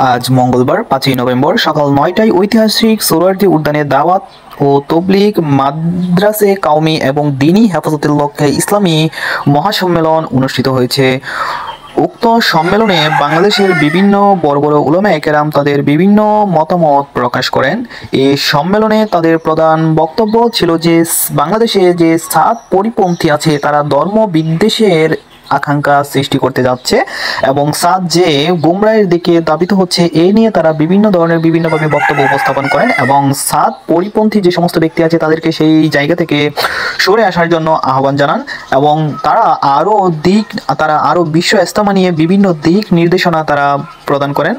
আজ মঙ্গলবার ৫ই নভেম্বর সকাল ৯টায় ঐতিহাসিক সোহরাওয়ার্দী উদ্যানে দাওয়াত ও তবলিগ মাদ্রাসে কওমি এবং দ্বীনি হেফাজতের লক্ষ্যে ইসলামী মহাসম্মেলন অনুষ্ঠিত হয়েছে। উক্ত সম্মেলনে বাংলাদেশের বিভিন্ন বড় বড় উলামায়ে কেরাম তাদের বিভিন্ন মতামত প্রকাশ করেন। এই সম্মেলনে তাদের প্রধান বক্তব্য ছিল যে বাংলাদেশে যে সাত পরিপন্থী আছে তারা ধর্ম বিদ্বেষের আকাঙ্ক্ষা সৃষ্টি করতে যাচ্ছে এবং সাদ যে গুমরাহের দিকে ধাবিত হচ্ছে এ নিয়ে তারা বিভিন্ন ধরনের বিভিন্নভাবে বক্তব্য উপস্থাপন করেন এবং সাদ পরিপন্থী যে সমস্ত ব্যক্তি আছে তাদেরকে সেই জায়গা থেকে সরে আসার জন্য আহ্বান জানান এবং তারা আরো বিশ্ব ইস্তেমা নিয়ে বিভিন্ন দিক নির্দেশনা তারা প্রদান করেন।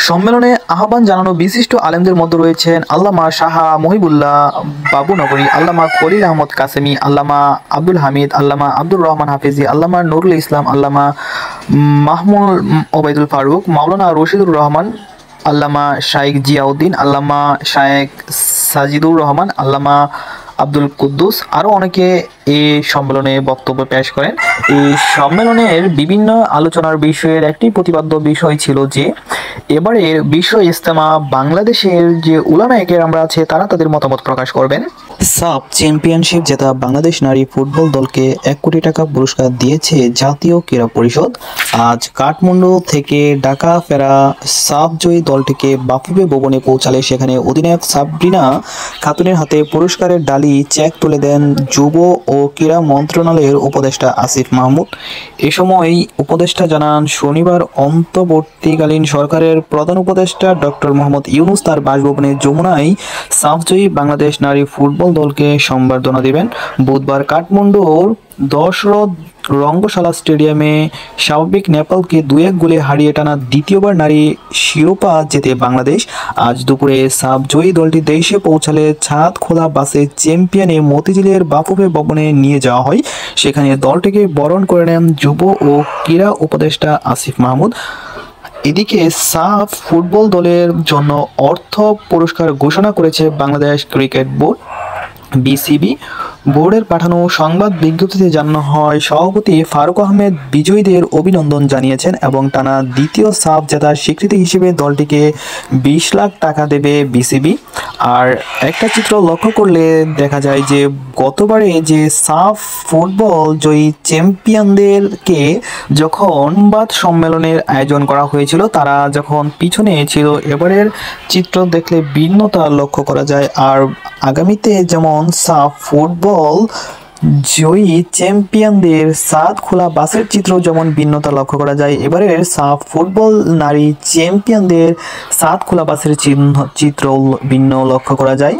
সম্মেলনে আহ্বান জানানো বিশিষ্ট আলেমদের মধ্যে রয়েছেন আল্লামা শাহ মহিবুল্লাহ বাবুনগরী, আল্লামা খলিল আহমদ কাসেমি, আল্লামা আব্দুল হামিদ, আল্লামা আব্দুর রহমান হাফিজি, আল্লামা নুরুল ইসলাম, আল্লামা মাহমুদ ওবায়দুল ফারুক, মাওলানা রশিদুর রহমান, আল্লামা শাইখ জিয়াউদ্দিন, আল্লামা শাইখ সাজিদুর রহমান, আল্লামা আব্দুল কুদ্দুস আরও অনেকে এই সম্মেলনে বক্তব্য পেশ করেন। এই সম্মেলনের বিভিন্ন আলোচনার বিষয়ের একটি প্রতিপাদ্য বিষয় ছিল যে এবারের বিশ্ব ইজতেমা বাংলাদেশের যে উলামায়ে কেরামরা আছে তারা তাদের মতামত প্রকাশ করবেন। সাফ চ্যাম্পিয়নশিপ জেতা বাংলাদেশ নারী ফুটবল দলকে ১ কোটি টাকা পুরস্কার দিয়েছে জাতীয় ক্রীড়া পরিষদ। আজ কাঠমান্ডু থেকে ঢাকা ফেরা সাফ জয়ী দলটিকে বাফুফে ভবনে পৌঁছালে সেখানে অধিনায়ক সাবরিনা খাতুনের হাতে পুরস্কারের ডালি চেক তুলে দেন যুব ও ক্রীড়া মন্ত্রণালয়ের উপদেষ্টা আসিফ মাহমুদ। এ সময় উপদেষ্টা জানান, শনিবার অন্তর্বর্তীকালীন সরকারের প্রধান উপদেষ্টা ডক্টর মোহাম্মদ ইউনূস তার বাসভবনে যমুনায় সাফজয়ী বাংলাদেশ নারী ফুটবল দলকে সম্বর্ধনা দেবেন। বুধবার কাঠমান্ডুর দশরথ রঙ্গশালা স্টেডিয়ামে স্বাভাবিক নেপালকে ২-১ গোলে হারিয়ে টানা দ্বিতীয়বার নারী শিরোপা জেতে বাংলাদেশ। আজ দুপুরে সাফ জয়ী দলটি দেশে পৌঁছালে ছাদ খোলা বাসে চ্যাম্পিয়নে মতিঝিলের বাফুফে ভবনে নিয়ে যাওয়া হয়। সেখানে দলটিকে বরণ করে নেন যুব ও ক্রীড়া উপদেষ্টা আসিফ মাহমুদ। এদিকে সাফ ফুটবল দলের জন্য অর্থ পুরস্কার ঘোষণা করেছে বাংলাদেশ ক্রিকেট বোর্ড বিসিবি। বোর্ডের পাঠানো সংবাদ বিজ্ঞপ্তিতে জানানো হয়, সভাপতি ফারুক আহমেদ বিজয়ীদের অভিনন্দন জানিয়েছেন এবং টানা দ্বিতীয় সাফ জেতার স্বীকৃতি হিসেবে দলটিকে ২০ লাখ টাকা দেবে বিসিবি। আর একটা চিত্র লক্ষ্য করলে দেখা যায় যে গতবারে যে সাফ ফুটবল জয়ী চ্যাম্পিয়নদেরকে যখন সংবাদ সম্মেলনের আয়োজন করা হয়েছিল তারা যখন পিছনে ছিল, এবারের চিত্র দেখলে ভিন্নতা লক্ষ্য করা যায়। আর আগামীতে যেমন সাফ ফুটবল জয়ী চ্যাম্পিয়নদের সাদ খোলা বাসের চিত্র যেমন ভিন্নতা লক্ষ্য করা যায়, এবারের সাফ ফুটবল নারী চ্যাম্পিয়নদের সাদ খোলা বাসের চিত্র ভিন্ন লক্ষ্য করা যায়।